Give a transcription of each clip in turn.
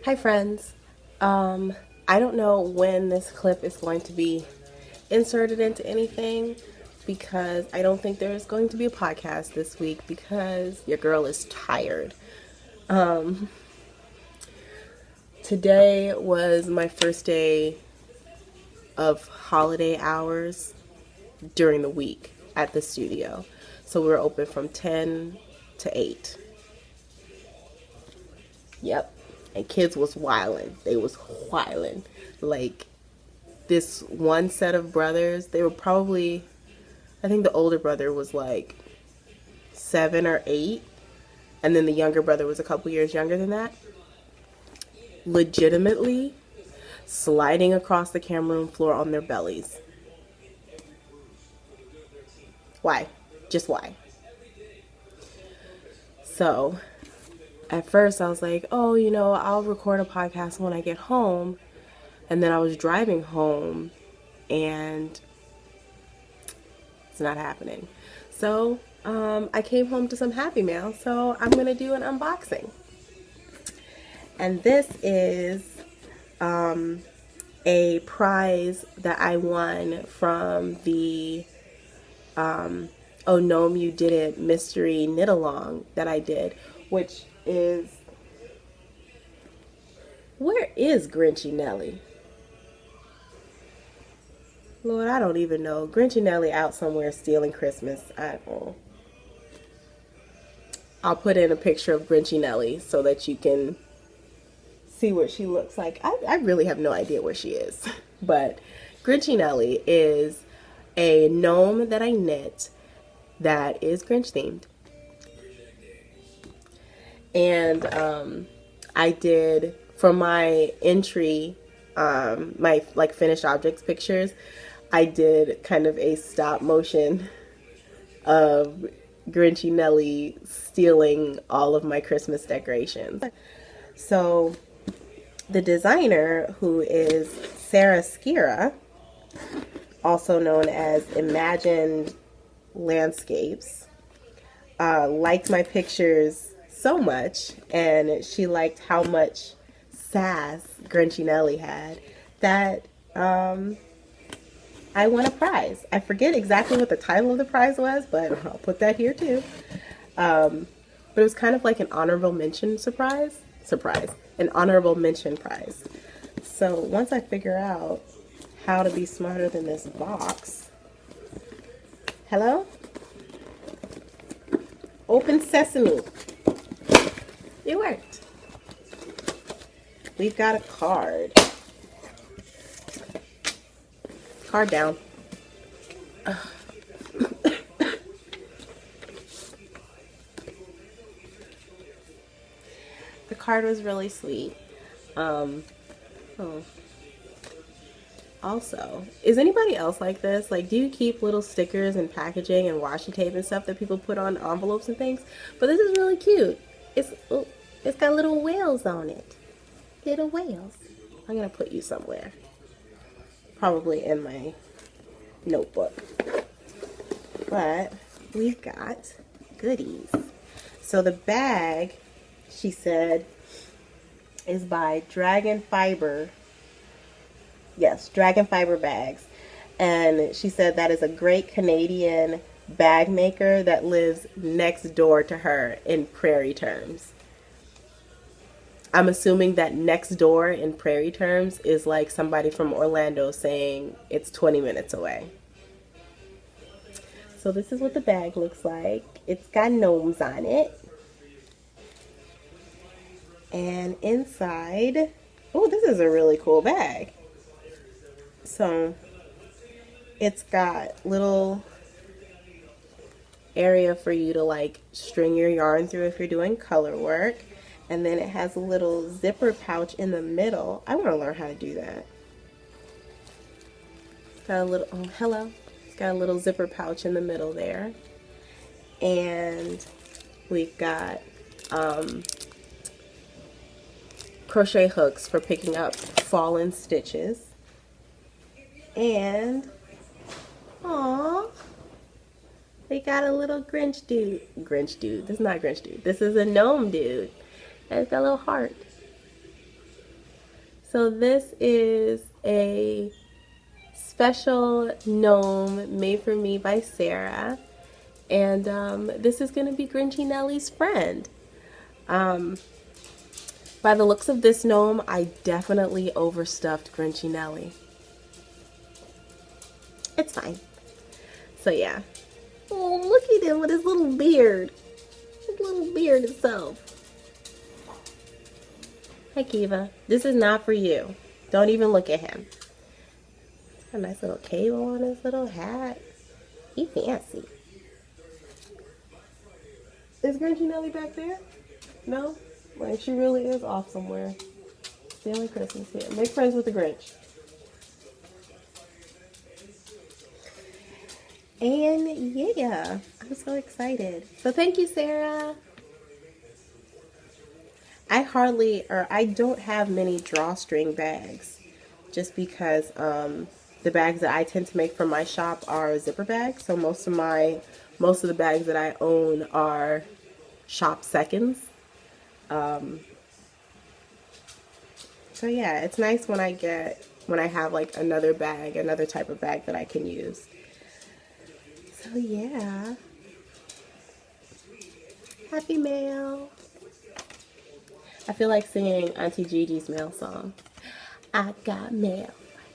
Hi friends. I don't know when this clip is going to be inserted into anything because I don't think there's going to be a podcast this week because your girl is tired. Um, Today was my first day of holiday hours during the week at the studio. So we were open from 10 to 8. Yep. And kids was wildin'. They was wildin'. Like this one set of brothers, they were probably, I think the older brother was like 7 or 8, and then the younger brother was a couple years younger than that. Legitimately sliding across the camera room floor on their bellies. Why? Just why? So at first I was like, oh, I'll record a podcast when I get home. And then I was driving home and it's not happening. So I came home to some Happy Mail. So I'm going to do an unboxing. And this is a prize that I won from the Oh Gnome You Did It mystery knit along that I did, which is, where is Grinchy Nelly? Lord, I don't even know. Grinchy Nelly out somewhere stealing Christmas. I don't know. I'll put in a picture of Grinchy Nelly so that you can see what she looks like. I really have no idea where she is. But Grinchy Nelly is a gnome that I knit that is Grinch themed. And I did, for my entry, my like finished objects pictures, I did kind of a stop motion of Grinchy Nelly stealing all of my Christmas decorations. So the designer, who is Sarah Skira, also known as Imagined Landscapes, liked my pictures so much, and she liked how much sass Grinchy Nelly had, that I won a prize. I forget exactly what the title of the prize was, but I'll put that here too. But it was kind of like an honorable mention an honorable mention prize. So once I figure out how to be smarter than this box, hello? Open sesame. It worked. We've got a card. Card down. The card was really sweet. Oh. Also, is anybody else like this? Like, do you keep little stickers and packaging and washi tape and stuff that people put on envelopes and things? But this is really cute. It's got little whales on it. Little whales. I'm gonna put you somewhere. Probably in my notebook. But we've got goodies. So the bag, she said, is by Dragon Fiber. Yes, Dragon Fiber bags. And she said that is a great Canadian bag maker that lives next door to her in Prairie terms. I'm assuming that next door in Prairie terms is like somebody from Orlando saying it's 20 minutes away. So this is what the bag looks like. It's got gnomes on it. And inside, oh, this is a really cool bag. So it's got little area for you to like string your yarn through if you're doing color work. And then it has a little zipper pouch in the middle. I want to learn how to do that. It's got a little, oh, hello. It's got a little zipper pouch in the middle there. And we've got crochet hooks for picking up fallen stitches. And, aww, they got a little Grinch dude. This is not Grinch dude. This is a gnome dude. And it's got a little heart. So this is a special gnome made for me by Sarah. And this is going to be Grinchy Nellie's friend. By the looks of this gnome, I definitely overstuffed Grinchy Nellie. It's fine. So yeah. Oh, look at him with his little beard. His little beard itself. Hi, Kiva. This is not for you. Don't even look at him. He's got a nice little cable on his little hat. He fancy. Is Grinchy Nellie back there? No? Like, she really is off somewhere. Stanley Christmas here. Make friends with the Grinch. And yeah, I'm so excited. So thank you, Sarah. I don't have many drawstring bags just because the bags that I tend to make for my shop are zipper bags. So most of the bags that I own are shop seconds. So yeah, it's nice when I have like another type of bag that I can use. So yeah. Happy mail. I feel like singing Auntie Gigi's mail song. I got mail.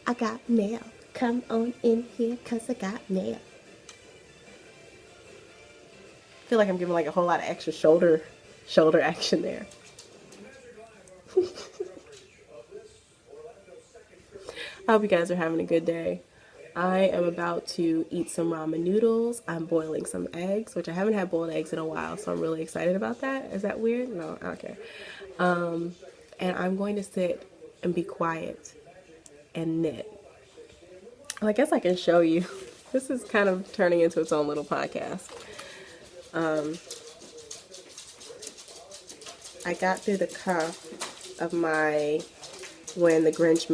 I got mail. Come on in here 'cause I got mail. I feel like I'm giving like a whole lot of extra shoulder action there. I hope you guys are having a good day. I am about to eat some ramen noodles. I'm boiling some eggs, which I haven't had boiled eggs in a while, so I'm really excited about that. Is that weird? No, okay. And I'm going to sit and be quiet and knit. Well, I guess I can show you. This is kind of turning into its own little podcast. I got through the cuff of my when the Grinch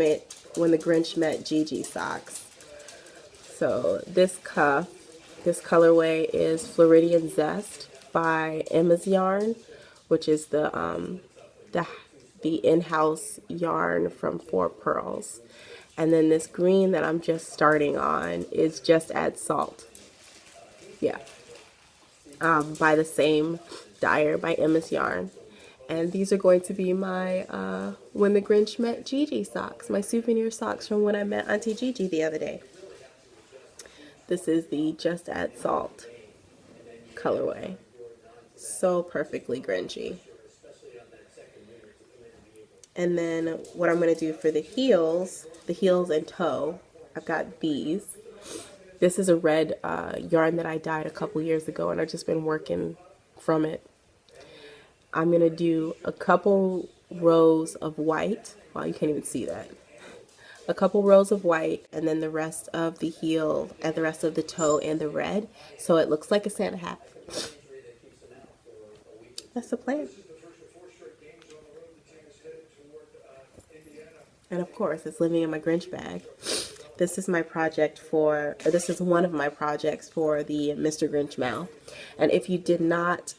met Gigi socks. So this cuff, this colorway is Floridian Zest by Emma's Yarn, which is the in-house yarn from 4 Pearls. And then this green that I'm just starting on is Just Add Salt. Yeah. By the same dyer by Emma's Yarn. And these are going to be my When the Grinch Met Gigi socks, my souvenir socks from when I met Auntie Gigi the other day. This is the Just Add Salt colorway. So perfectly Grinchy. And then what I'm going to do for the heels and toe, I've got these. This is a red yarn that I dyed a couple years ago, and I've just been working from it. I'm going to do a couple rows of white. Well, you can't even see that. A couple rows of white, and then the rest of the heel and the rest of the toe and the red, so it looks like a Santa hat. That's the plan. And of course, it's living in my Grinch bag. This is this is one of my projects for the Mr. Grinch Mal. And if you did not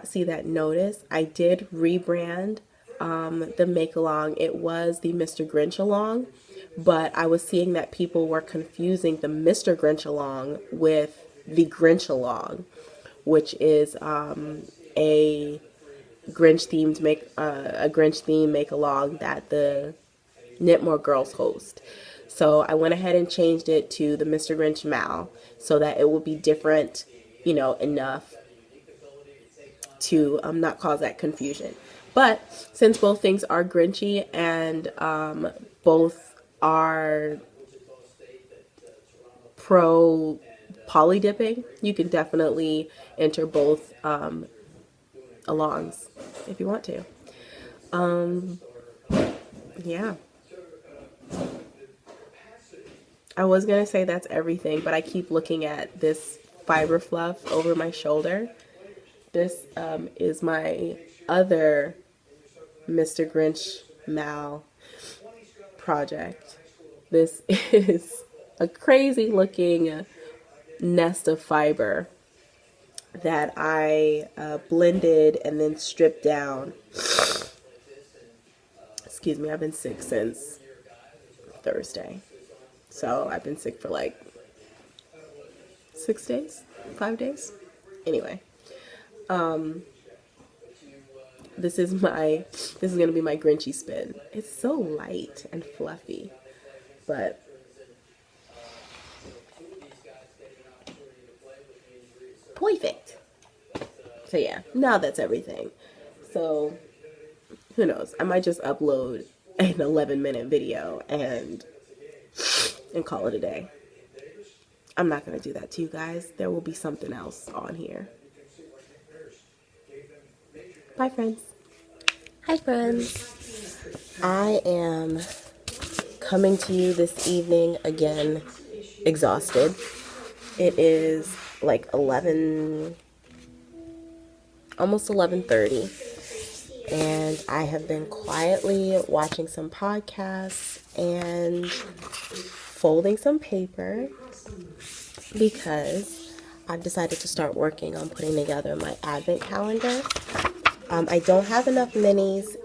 see that notice, I did rebrand the make along. It was the Mr. Grinch along, but I was seeing that people were confusing the Mr. Grinch along with the Grinch along, which is a Grinch theme make along that the Knitmore girls host. So I went ahead and changed it to the Mr. Grinch Mal so that it will be different, enough to not cause that confusion. But since both things are Grinchy and both are pro poly dipping, you can definitely enter both alongs if you want to. Yeah. I was going to say that's everything, but I keep looking at this fiber fluff over my shoulder. This is my other Mr. Grinch Mal project. This is a crazy looking nest of fiber that I blended and then stripped down excuse me, I've been sick since Thursday. So I've been sick for like 6 days, 5 days. Anyway, this is going to be my Grinchy spin. It's so light and fluffy, but perfect. So yeah, now that's everything. So who knows? I might just upload an 11-minute video and call it a day. I'm not going to do that to you guys. There will be something else on here. Bye, friends. Hi, friends. I am coming to you this evening again, exhausted. It is like 11, almost 11:30, and I have been quietly watching some podcasts and folding some paper because I've decided to start working on putting together my advent calendar. I don't have enough minis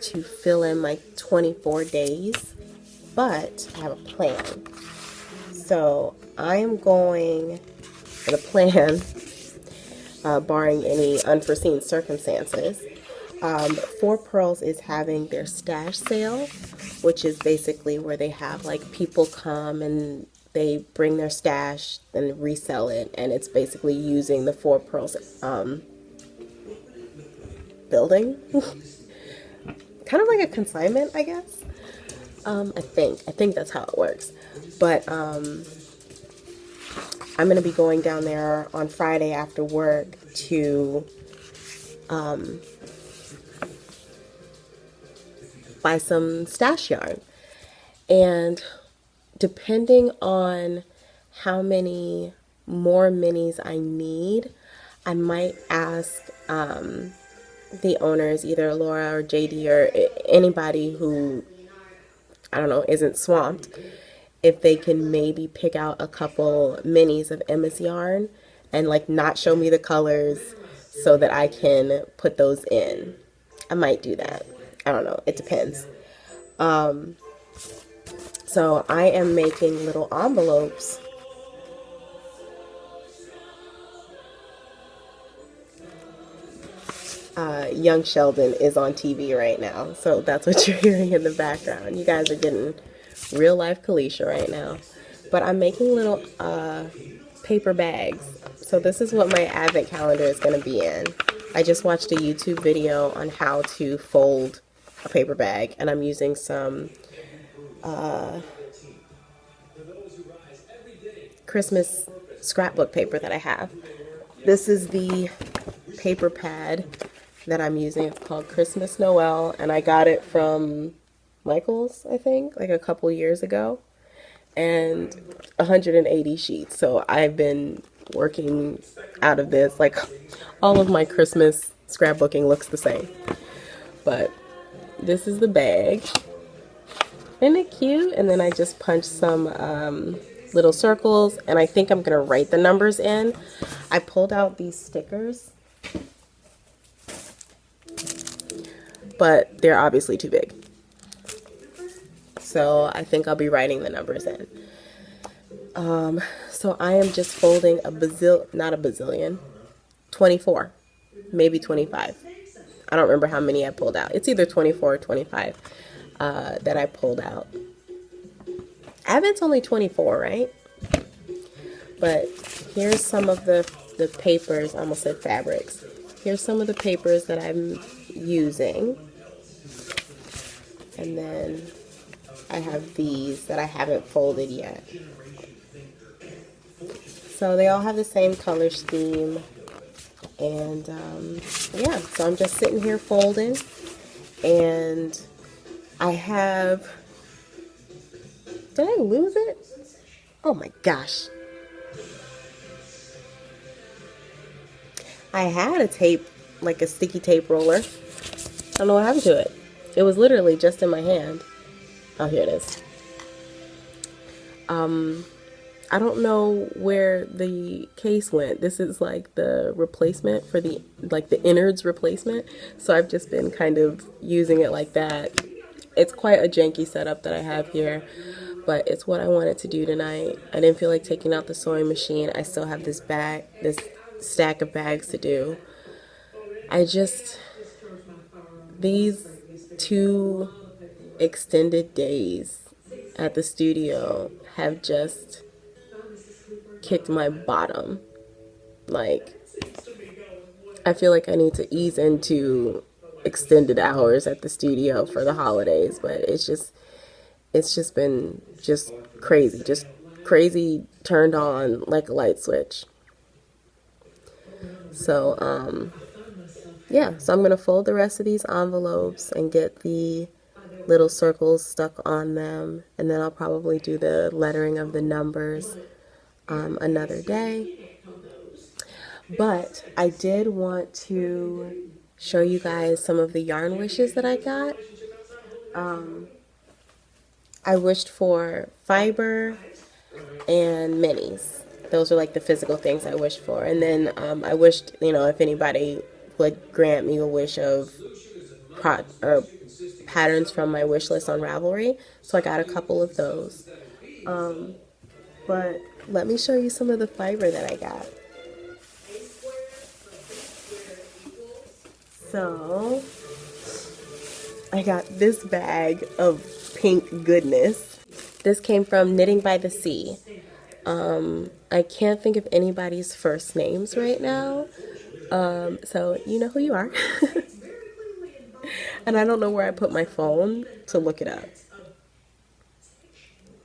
to fill in my 24 days, but I have a plan. So I am going, the plan, barring any unforeseen circumstances, Four Pearls is having their stash sale, which is basically where they have like people come and they bring their stash and resell it, and it's basically using the Four Pearls building, kind of like a consignment, I guess. I think that's how it works. But I'm gonna be going down there on Friday after work to buy some stash yarn, and depending on how many more minis I need, I might ask the owners, either Laura or JD or anybody who, I don't know, isn't swamped, if they can maybe pick out a couple minis of Emma's yarn and like not show me the colors so that I can put those in. I might do that. I don't know. It depends. So I am making little envelopes. Young Sheldon is on TV right now, so that's what you're hearing in the background. You guys are getting real life Kalisha right now. But I'm making little paper bags. So this is what my advent calendar is going to be in. I just watched a YouTube video on how to fold a paper bag, and I'm using some Christmas scrapbook paper that I have. This is the paper pad that I'm using. It's called Christmas Noel, and I got it from Michael's, I think, like a couple years ago, and 180 sheets. So I've been working out of this. Like, all of my Christmas scrapbooking looks the same, but this is the bag. Isn't it cute? And then I just punched some little circles, and I think I'm gonna write the numbers in. I pulled out these stickers, but they're obviously too big. So I think I'll be writing the numbers in. So I am just folding not a bazillion, 24, maybe 25. I don't remember how many I pulled out. It's either 24 or 25 that I pulled out. Advent's only 24, right? But here's some of the papers. I almost said fabrics. Here's some of the papers that I'm using. And then I have these that I haven't folded yet. So they all have the same color scheme. And yeah, so I'm just sitting here folding. And I have... Did I lose it? Oh my gosh. I had a tape, like a sticky tape roller. I don't know what happened to it. It was literally just in my hand. Oh, here it is. I don't know where the case went. This is like the replacement for the, like the innards replacement. So I've just been kind of using it like that. It's quite a janky setup that I have here, but it's what I wanted to do tonight. I didn't feel like taking out the sewing machine. I still have this stack of bags to do. I just, these 2 extended days at the studio have just kicked my bottom. Like, I feel like I need to ease into extended hours at the studio for the holidays, but it's just been just crazy turned on like a light switch. So yeah, so I'm gonna fold the rest of these envelopes and get the little circles stuck on them, and then I'll probably do the lettering of the numbers another day. But I did want to show you guys some of the yarn wishes that I got. I wished for fiber and minis. Those are like the physical things I wished for. And then I wished, if anybody would grant me a wish of or patterns from my wish list on Ravelry. So I got a couple of those. But let me show you some of the fiber that I got. So I got this bag of pink goodness. This came from Knitting by the Sea. I can't think of anybody's first names right now. So you know who you are. And I don't know where I put my phone to look it up.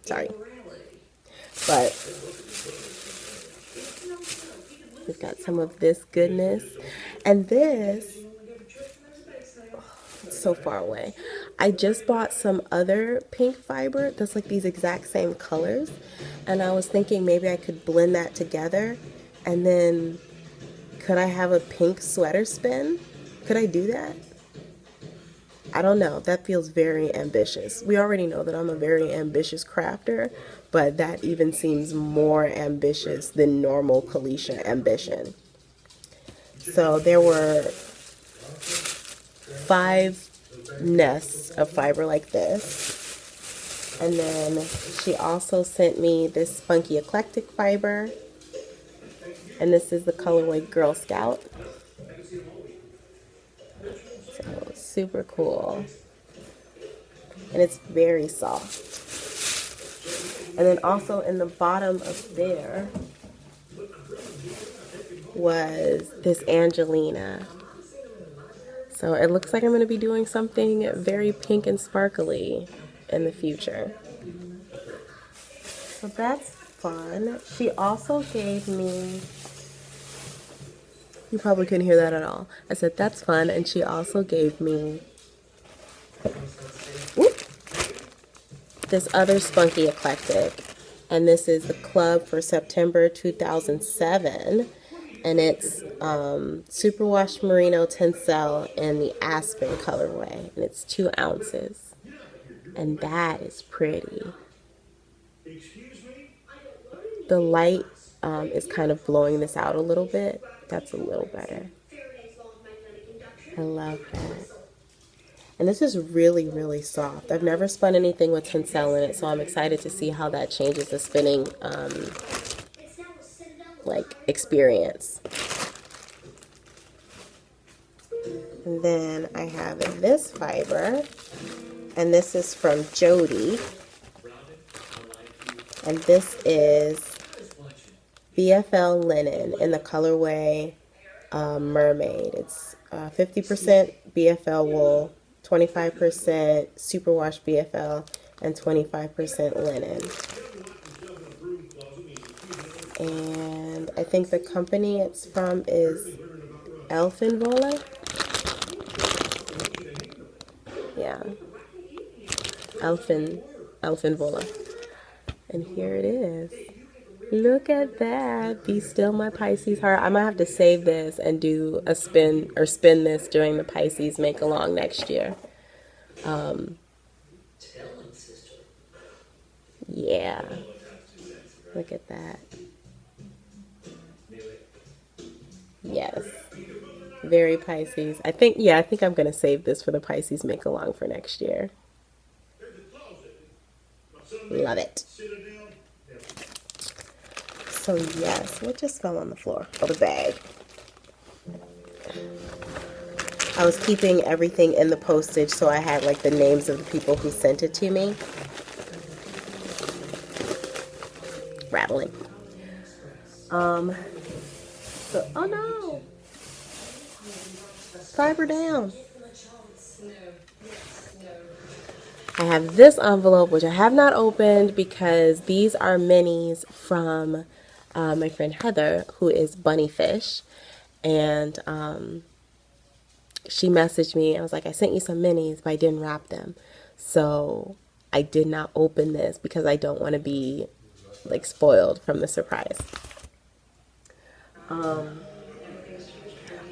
Sorry. But we've got some of this goodness. And this, it's so far away. I just bought some other pink fiber that's like these exact same colors. And I was thinking maybe I could blend that together. And then could I have a pink sweater spin? Could I do that? I don't know. That feels very ambitious. We already know that I'm a very ambitious crafter, but that even seems more ambitious than normal Kalisha ambition. So there were 5 nests of fiber like this. And then she also sent me this spunky eclectic fiber. And this is the colorway Girl Scout. So super cool. And it's very soft. And then also in the bottom of there was this Angelina. So it looks like I'm going to be doing something very pink and sparkly in the future. So that's fun. She also gave me, you probably couldn't hear that at all. I said that's fun, and she also gave me this other spunky eclectic, and this is the club for September 2007, and it's superwash merino tencel in the aspen colorway, and it's 2 ounces, and that is pretty. The light is kind of blowing this out a little bit. That's a little better. I love that. And this is really, really soft. I've never spun anything with tencel in it, so I'm excited to see how that changes the spinning experience. And then I have this fiber, and this is from Jody. And this is BFL linen in the colorway Mermaid. It's 50% BFL wool, 25% superwash BFL, and 25% linen. And I think the company it's from is Elfinvola. Yeah, Elfinvola. And here it is. Look at that. Be still my Pisces heart. I might have to save this and do a spin this during the Pisces make along next year. Yeah. Look at that. Yes. Very Pisces. I think, yeah, I think I'm going to save this for the Pisces make along for next year. Love it. So, yes, what just fell on the floor? Oh, the bag. I was keeping everything in the postage, so I had like the names of the people who sent it to me. Rattling. So, oh no! Fiber down. I have this envelope, which I have not opened because these are minis from my friend Heather, who is Bunny Fish. And she messaged me. I was like, I sent you some minis, but I didn't wrap them. So I did not open this because I don't want to be like spoiled from the surprise.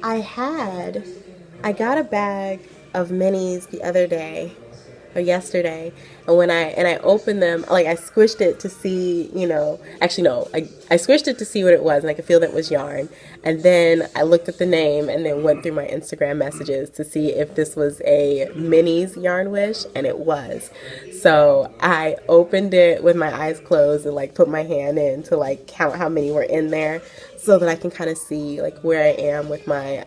I got a bag of minis the other day or yesterday, and when I opened them, like I squished it to see, actually no, I squished it to see what it was, and I could feel that it was yarn, and then I looked at the name and then went through my Instagram messages to see if this was a minis yarn wish, and it was. So I opened it with my eyes closed and like put my hand in to like count how many were in there, so that I can kind of see like where I am with my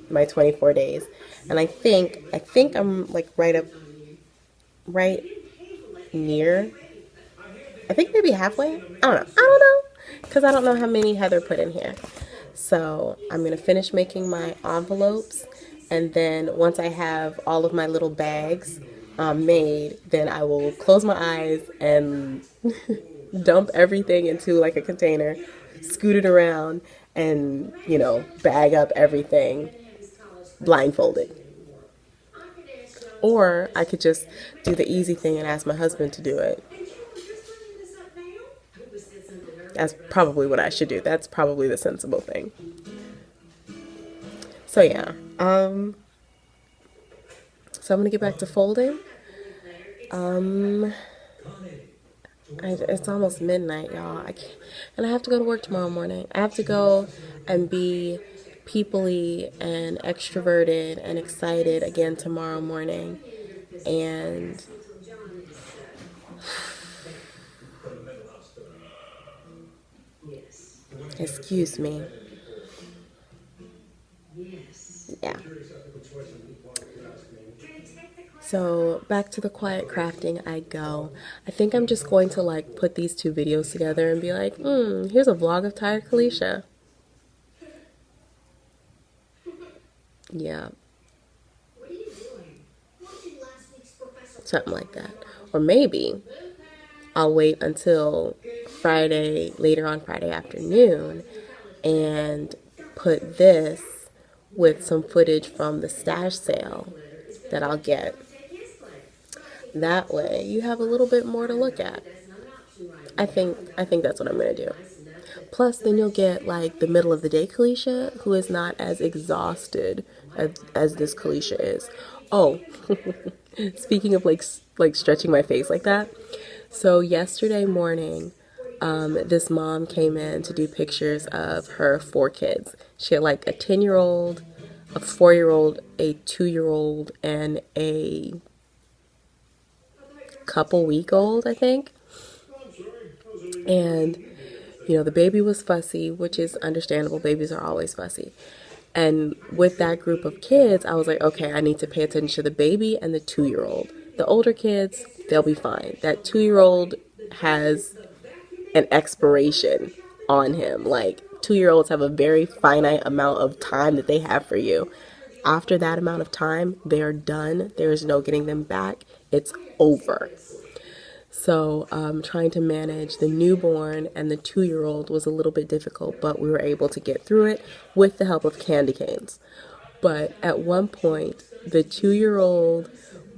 24 days. And I think I'm like right near, I think maybe halfway. I don't know because I don't know how many Heather put in here. So I'm gonna finish making my envelopes, and then once I have all of my little bags made, then I will close my eyes and dump everything into like a container, scoot it around, and bag up everything blindfolded. Or I could just do the easy thing and ask my husband to do it. That's probably what I should do. That's probably the sensible thing. So yeah. So I'm gonna get back to folding. It's almost midnight, y'all. And I have to go to work tomorrow morning. I have to go and be peoply and extroverted and excited again tomorrow morning. And excuse me. Yeah. So back to the quiet crafting I go. I think I'm just going to like put these two videos together and be like, here's a vlog of Tired Kalisha. Yeah. Something like that. Or maybe I'll wait until Friday, later on Friday afternoon, and put this with some footage from the stash sale that I'll get. That way you have a little bit more to look at. I think that's what I'm going to do. Plus, then you'll get like the middle of the day Kalisha, who is not as exhausted as this Kalisha is. Oh, speaking of like stretching my face like that. So yesterday morning, this mom came in to do pictures of her 4 kids. She had like a 10-year-old, a 4-year-old, a 2-year-old, and a couple week old, I think. And the baby was fussy, which is understandable. Babies are always fussy. And with that group of kids, I was like, okay, I need to pay attention to the baby and the 2-year-old. The older kids, they'll be fine. That 2-year-old has an expiration on him. Like, 2-year-olds have a very finite amount of time that they have for you. After that amount of time, they're done. There is no getting them back. It's over. So trying to manage the newborn and the 2-year-old was a little bit difficult, but we were able to get through it with the help of candy canes. But at one point, the 2-year-old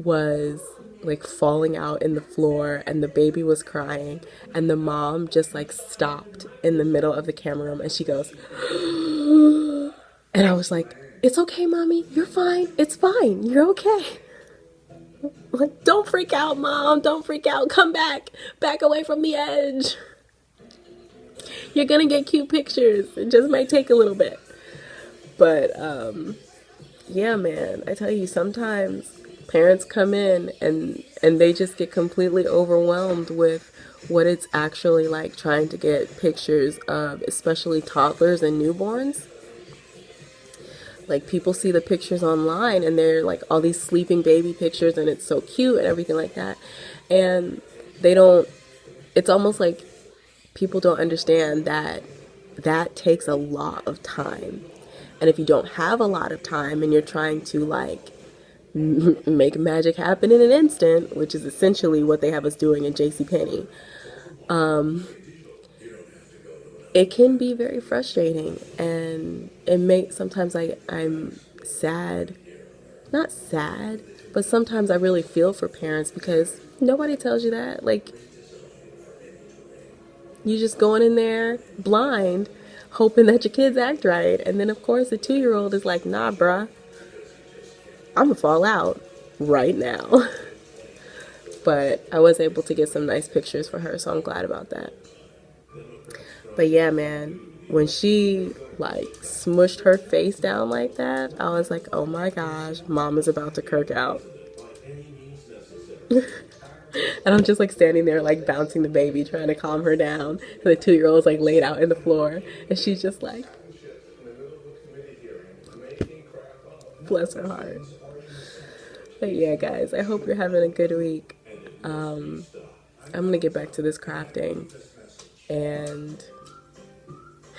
was like falling out in the floor and the baby was crying, and the mom just like stopped in the middle of the camera room and she goes, and I was like, it's okay, mommy, you're fine, it's fine, you're okay. Like, don't freak out, mom, don't freak out, come back away from the edge. You're gonna get cute pictures. It just might take a little bit. But yeah, man, I tell you, sometimes parents come in and they just get completely overwhelmed with what it's actually like trying to get pictures of especially toddlers and newborns. Like people see the pictures online and they're like all these sleeping baby pictures and it's so cute and everything like that. And they don't, it's almost like people don't understand that that takes a lot of time. And if you don't have a lot of time and you're trying to like make magic happen in an instant, which is essentially what they have us doing in JCPenney, it can be very frustrating, and it makes sometimes I'm sad, not sad, but sometimes I really feel for parents because nobody tells you that. Like, you just going in there blind, hoping that your kids act right, and then of course the 2-year-old is like, nah, bruh, I'm gonna fall out right now. But I was able to get some nice pictures for her, so I'm glad about that. But yeah, man, when she like smushed her face down like that, I was like, oh my gosh, mom is about to kirk out. And I'm just like standing there, like bouncing the baby, trying to calm her down. And the 2-year-old is like laid out in the floor, and she's just like, bless her heart. But yeah, guys, I hope you're having a good week. I'm gonna get back to this crafting and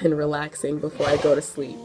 relaxing before I go to sleep.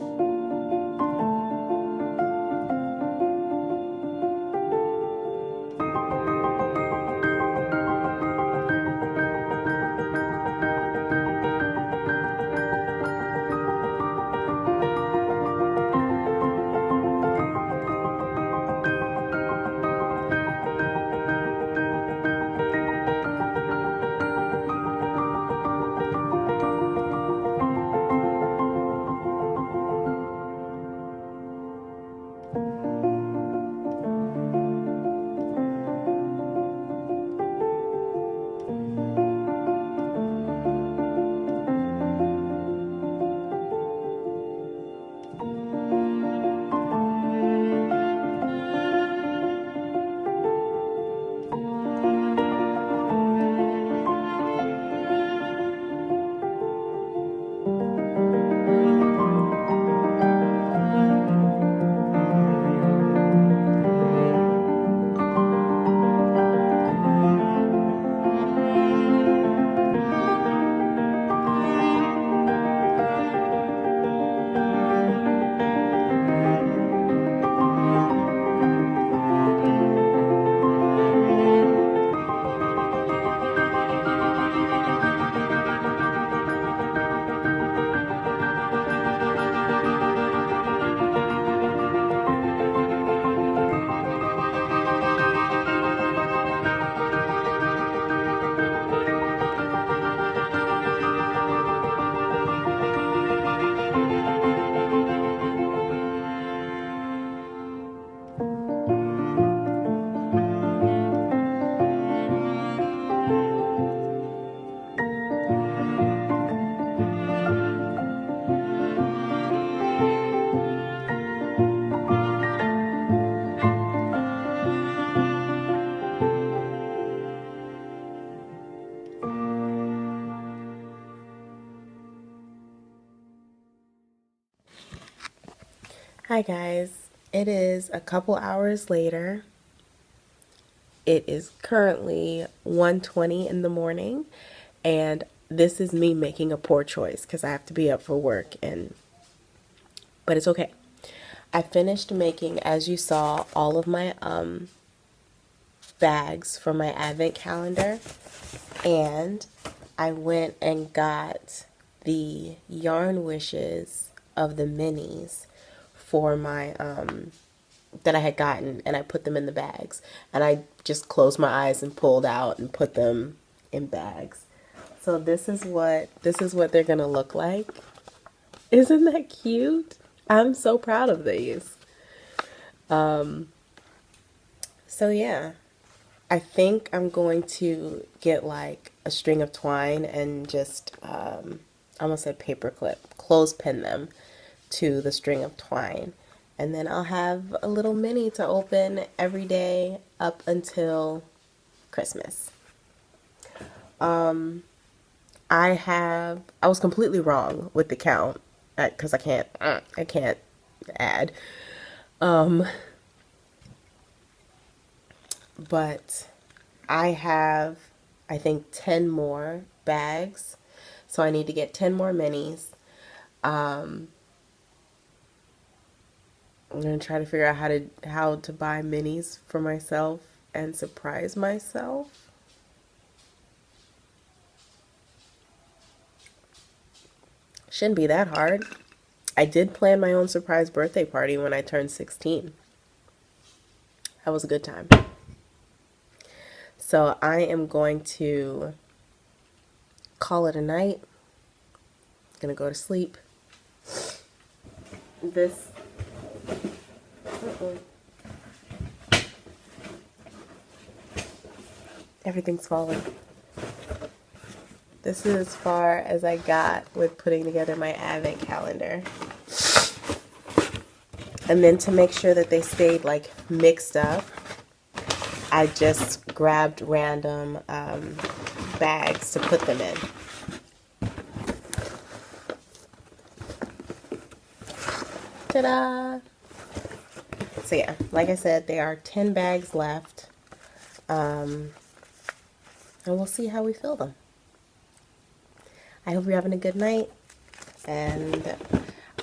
Hi guys, it is a couple hours later. It is currently 1:20 in the morning, and this is me making a poor choice because I have to be up for work, and but it's okay. I finished making, as you saw, all of my bags for my advent calendar, and I went and got the yarn wishes of the minis for my that I had gotten, and I put them in the bags, and I just closed my eyes and pulled out and put them in bags. So this is what they're gonna look like. Isn't that cute? I'm so proud of these. So yeah, I think I'm going to get like a string of twine and just I almost said paper clip, clothespin them to the string of twine. And then I'll have a little mini to open every day up until Christmas. I was completely wrong with the count because I can't add. Um, but I have, I think, 10 more bags. So I need to get 10 more minis. I'm gonna try to figure out how to buy minis for myself and surprise myself. Shouldn't be that hard. I did plan my own surprise birthday party when I turned 16. That was a good time. So I am going to call it a night. Gonna go to sleep. This. Everything's falling. This is as far as I got with putting together my advent calendar. And then to make sure that they stayed like mixed up, I just grabbed random bags to put them in. Ta-da! So yeah, like I said, there are 10 bags left. And we'll see how we fill them. I hope you're having a good night, and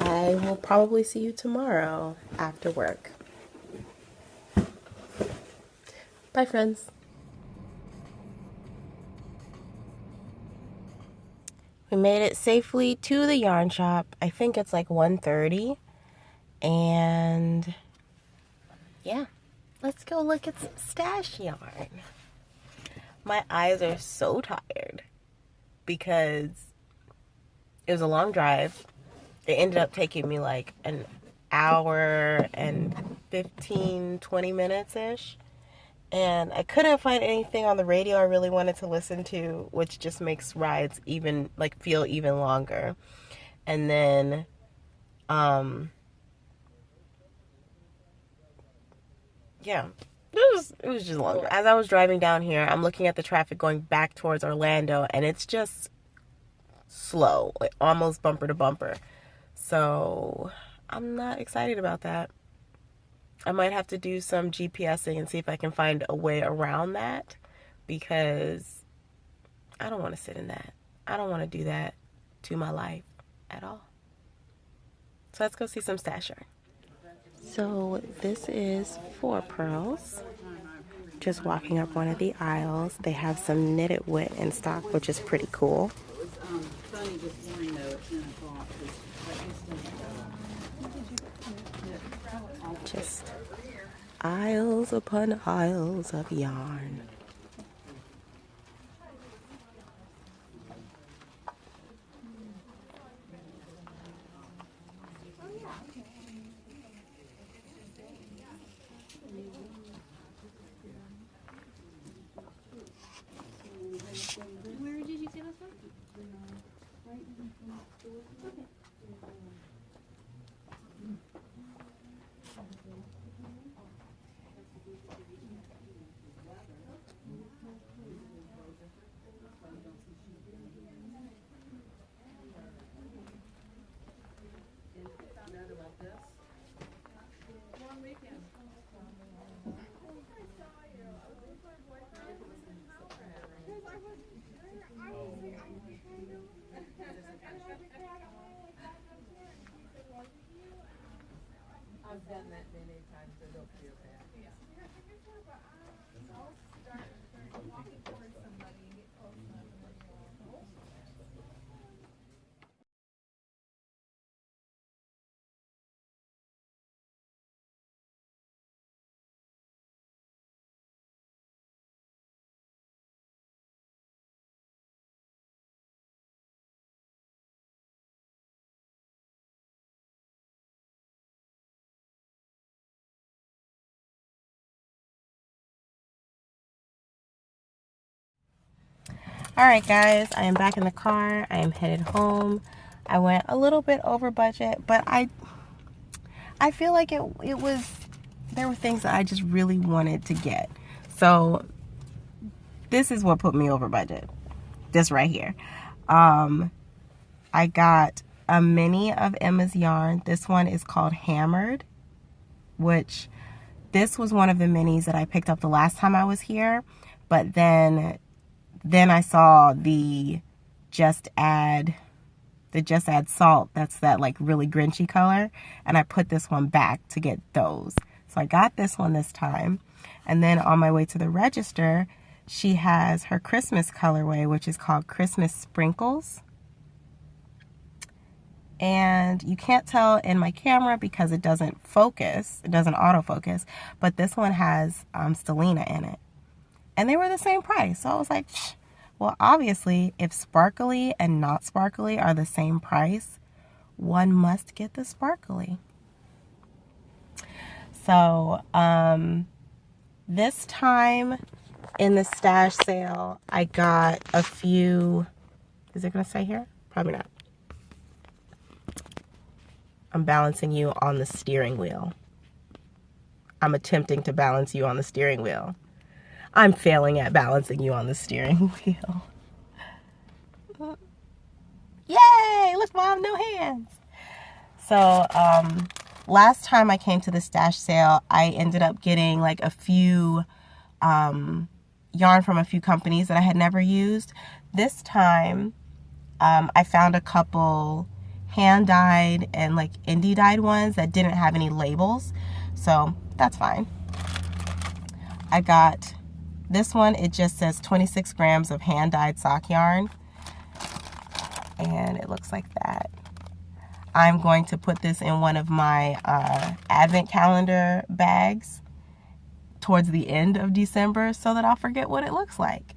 I will probably see you tomorrow after work. Bye, friends. We made it safely to the yarn shop. I think it's like 1:30, and yeah, let's go look at some stash yarn. My eyes are so tired because it was a long drive. It ended up taking me like an hour and 15, 20 minutes-ish. And I couldn't find anything on the radio I really wanted to listen to, which just makes rides even, like, feel even longer. And then, yeah, it was just longer. As I was driving down here, I'm looking at the traffic going back towards Orlando, and it's just slow, like almost bumper to bumper. So I'm not excited about that. I might have to do some GPSing and see if I can find a way around that, because I don't want to sit in that. I don't want to do that to my life at all. So let's go see some stash yarn. So this is For Pearls. Just walking up one of the aisles. They have some knitted wit in stock, which is pretty cool. Just aisles upon aisles of yarn. Where did you see this one? I've done that many times, so don't feel All right, guys, I am back in the car. I am headed home. I went a little bit over budget, but I feel like it was, there were things that I just really wanted to get. So this is what put me over budget. This right here. I got a mini of Emma's yarn. This one is called Hammered, which this was one of the minis that I picked up the last time I was here. But then I saw the Just Add Salt. That's that like really grinchy color. And I put this one back to get those. So I got this one this time. And then on my way to the register, she has her Christmas colorway, which is called Christmas Sprinkles. And you can't tell in my camera because it doesn't focus. It doesn't autofocus. But this one has Stellina in it. And they were the same price. So I was like, well, obviously, if sparkly and not sparkly are the same price, one must get the sparkly. So this time in the stash sale, I got a few, is it going to say here? Probably not. I'm balancing you on the steering wheel. I'm attempting to balance you on the steering wheel. I'm failing at balancing you on the steering wheel. Yay! Look, Mom, no hands. So, last time I came to the stash sale, I ended up getting like a few yarn from a few companies that I had never used. This time, I found a couple hand-dyed and like indie-dyed ones that didn't have any labels. So, that's fine. I got this one. It just says 26 grams of hand-dyed sock yarn. And it looks like that. I'm going to put this in one of my advent calendar bags towards the end of December so that I'll forget what it looks like.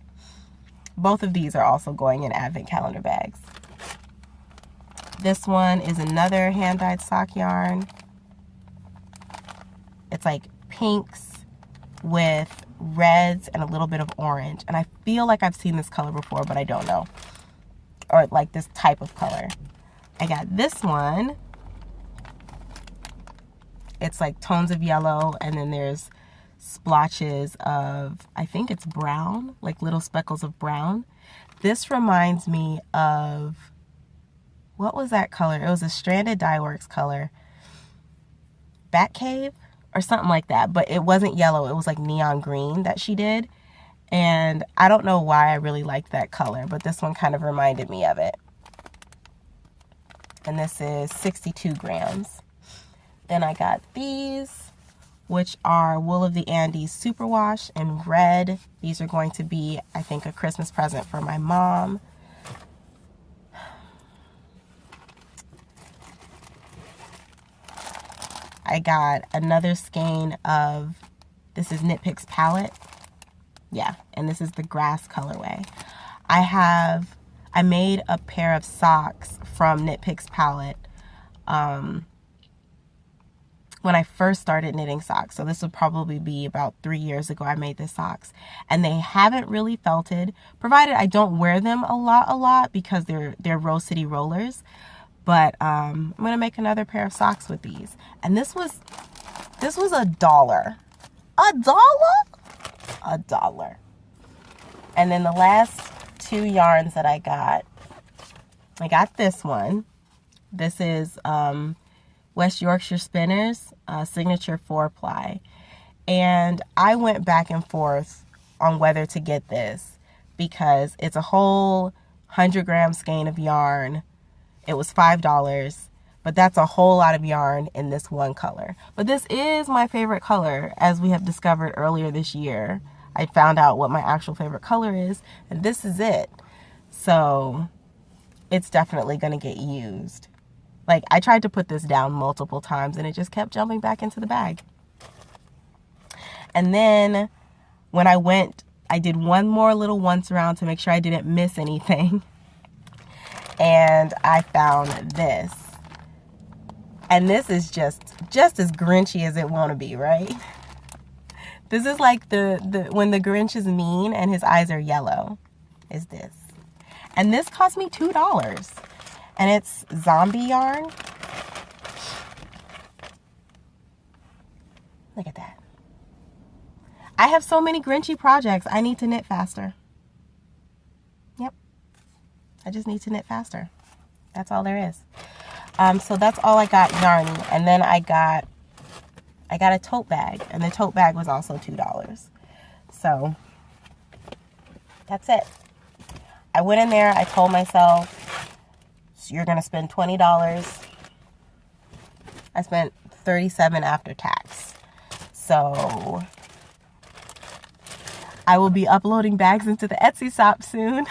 Both of these are also going in advent calendar bags. This one is another hand-dyed sock yarn. It's like pinks with reds and a little bit of orange. And I feel like I've seen this color before, but I don't know. Or like this type of color. I got this one. It's like tones of yellow, and then there's splotches of, I think it's brown, like little speckles of brown. This reminds me of, what was that color? It was a Stranded Dye Works color. Bat Cave or something like that, but it wasn't yellow. It was like neon green that she did. And I don't know why I really liked that color, but this one kind of reminded me of it. And this is 62 grams. Then I got these, which are Wool of the Andes Superwash in red. These are going to be, I think, a Christmas present for my mom. I got another skein of, this is Knit Picks palette. Yeah, and this is the grass colorway. I made a pair of socks from Knit Picks palette when I first started knitting socks. So this would probably be about 3 years ago I made the socks. And they haven't really felted, provided I don't wear them a lot because they're Rose City rollers. But I'm going to make another pair of socks with these. And this was $1. $1? $1. And then the last two yarns that I got this one. This is West Yorkshire Spinners Signature 4-ply. And I went back and forth on whether to get this because it's a whole 100-gram skein of yarn. It was $5, but that's a whole lot of yarn in this one color. But this is my favorite color, as we have discovered earlier this year. I found out what my actual favorite color is, and this is it. So it's definitely going to get used. Like, I tried to put this down multiple times, and it just kept jumping back into the bag. And then when I went, I did one more little once around to make sure I didn't miss anything. And I found this. And this is just as Grinchy as it want to be, right? This is like the when the Grinch is mean and his eyes are yellow. Is this. And this cost me $2. And it's zombie yarn. Look at that. I have so many Grinchy projects. I need to knit faster. Yep. I just need to knit faster. That's all there is. So that's all I got yarny. And then I got a tote bag. And the tote bag was also $2. So that's it. I went in there. I told myself, so you're going to spend $20. I spent $37 after tax. So I will be uploading bags into the Etsy shop soon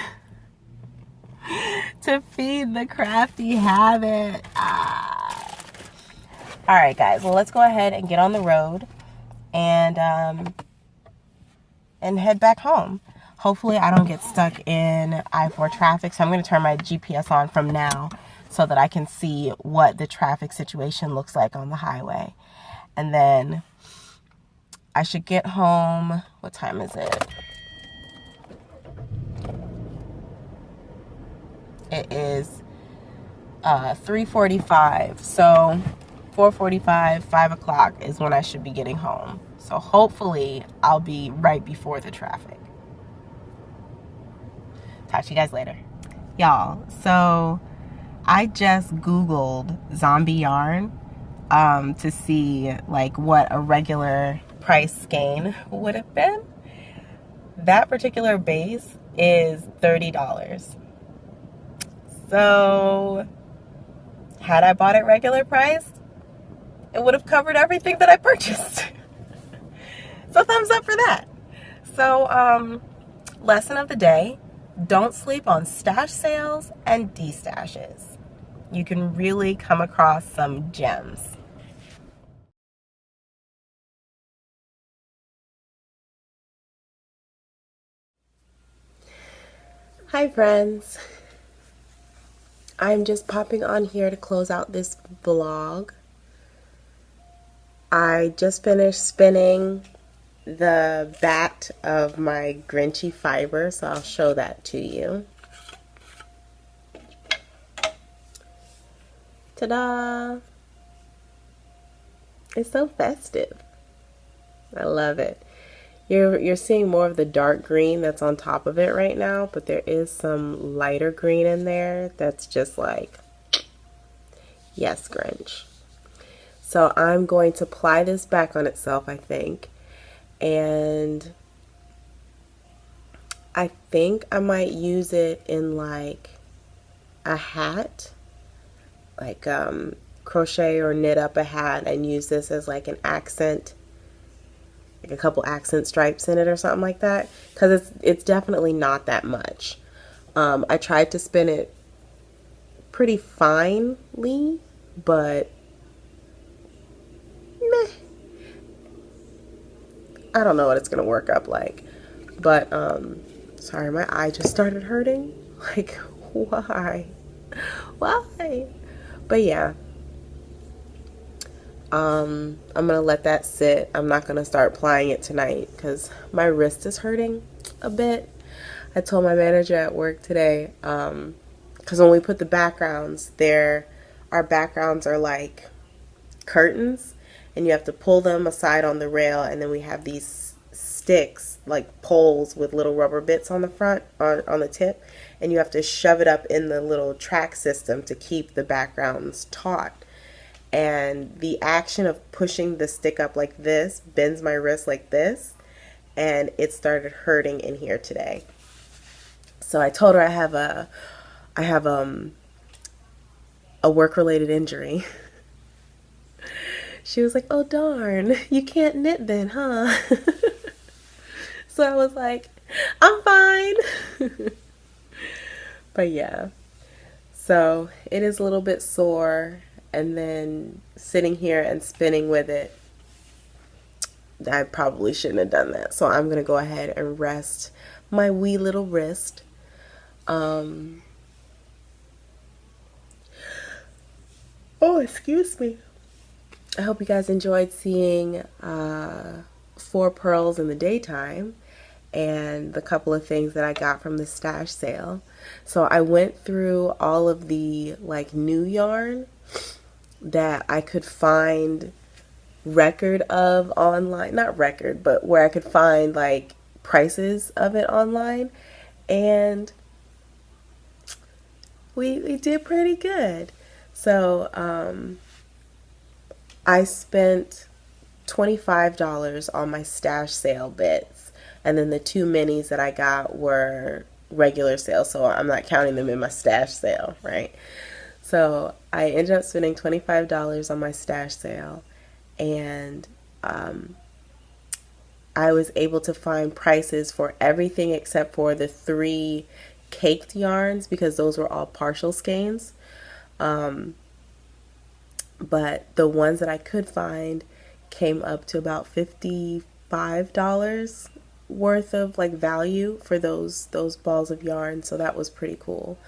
to feed the crafty habit. All right, guys. Well, let's go ahead and get on the road and head back home. Hopefully, I don't get stuck in I-4 traffic. So I'm going to turn my GPS on from now so that I can see what the traffic situation looks like on the highway. And then I should get home. What time is it? It is 3:45. So 4:45, 5 o'clock is when I should be getting home. So hopefully I'll be right before the traffic. Talk to you guys later. Y'all, so I just Googled zombie yarn to see like what a regular price skein would have been. That particular base is $30. So had I bought it regular price, it would have covered everything that I purchased. So thumbs up for that. So lesson of the day, don't sleep on stash sales and destashes. You can really come across some gems. Hi friends. I'm just popping on here to close out this vlog. I just finished spinning the bat of my Grinchy fiber, so I'll show that to you. Ta-da! It's so festive. I love it. You're seeing more of the dark green that's on top of it right now, but there is some lighter green in there that's just like, yes, Grinch. So I'm going to ply this back on itself, I think. And I think I might use it in like a hat. Like crochet or knit up a hat and use this as like an accent. Like a couple accent stripes in it or something like that. Because it's definitely not that much. I tried to spin it pretty finely, but meh. I don't know what it's gonna work up like. But sorry, my eye just started hurting. Like, why? Why? But yeah. I'm gonna let that sit. I'm not gonna start plying it tonight because my wrist is hurting a bit. I told my manager at work today, because when we put the backgrounds there, our backgrounds are like curtains and you have to pull them aside on the rail, and then we have these sticks, like poles with little rubber bits on the front, on the tip, and you have to shove it up in the little track system to keep the backgrounds taut. And the action of pushing the stick up like this bends my wrist like this, and it started hurting in here today. So I told her I have a work-related injury. She was like, "Oh darn, you can't knit then, huh?" So I was like, "I'm fine." But yeah, so it is a little bit sore. And then sitting here and spinning with it, I probably shouldn't have done that. So I'm going to go ahead and rest my wee little wrist. Oh, excuse me. I hope you guys enjoyed seeing 4 pearls in the daytime. and the couple of things that I got from the stash sale. So I went through all of the like new yarn that I could find record of online, not record, but where I could find like prices of it online, and we did pretty good. So I spent $25 on my stash sale bits, and then the two minis that I got were regular sale, so I'm not counting them in my stash sale, right? So I ended up spending $25 on my stash sale, and I was able to find prices for everything except for the three caked yarns because those were all partial skeins. But the ones that I could find came up to about $55 worth of like value for those balls of yarn, so that was pretty cool.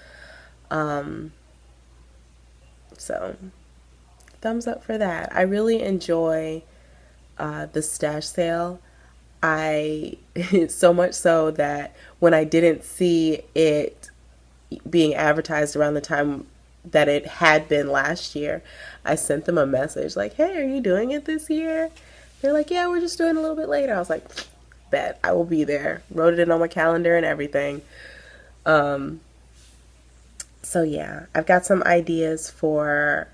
So thumbs up for that. I really enjoy the stash sale. I so much so that when I didn't see it being advertised around the time that it had been last year, I sent them a message like, "Hey, are you doing it this year?" They're like, "Yeah, we're just doing it a little bit later." I was like, "Bet, I will be there." Wrote it in on my calendar and everything. So yeah, I've got some ideas for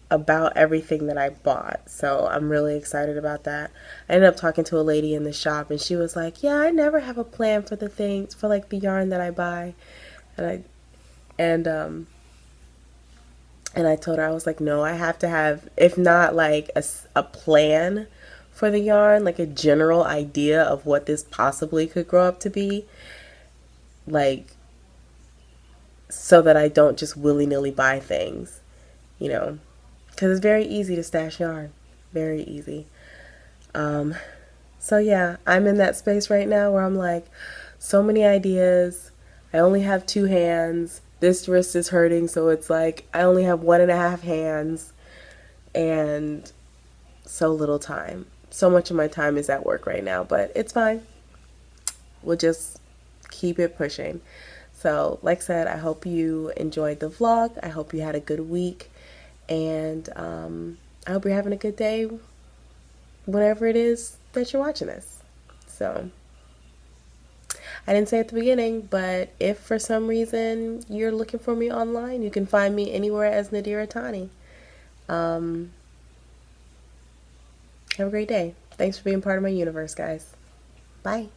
about everything that I bought. So I'm really excited about that. I ended up talking to a lady in the shop, and she was like, "Yeah, I never have a plan for the things for like the yarn that I buy." And I told her, I was like, "No, I have to have, if not like a plan for the yarn, like a general idea of what this possibly could grow up to be, like so that I don't just willy-nilly buy things, you know, because it's very easy to stash yarn, very easy." So yeah, I'm in that space right now where I'm like, so many ideas. I only have two hands. This wrist is hurting, so it's like I only have 1.5 hands and so little time. So much of my time is at work right now, but it's fine. We'll just keep it pushing. So, like I said, I hope you enjoyed the vlog. I hope you had a good week, and I hope you're having a good day whenever it is that you're watching this. So, I didn't say at the beginning, but if for some reason you're looking for me online, you can find me anywhere as Nadira Tani. Have a great day. Thanks for being part of my universe, guys. Bye.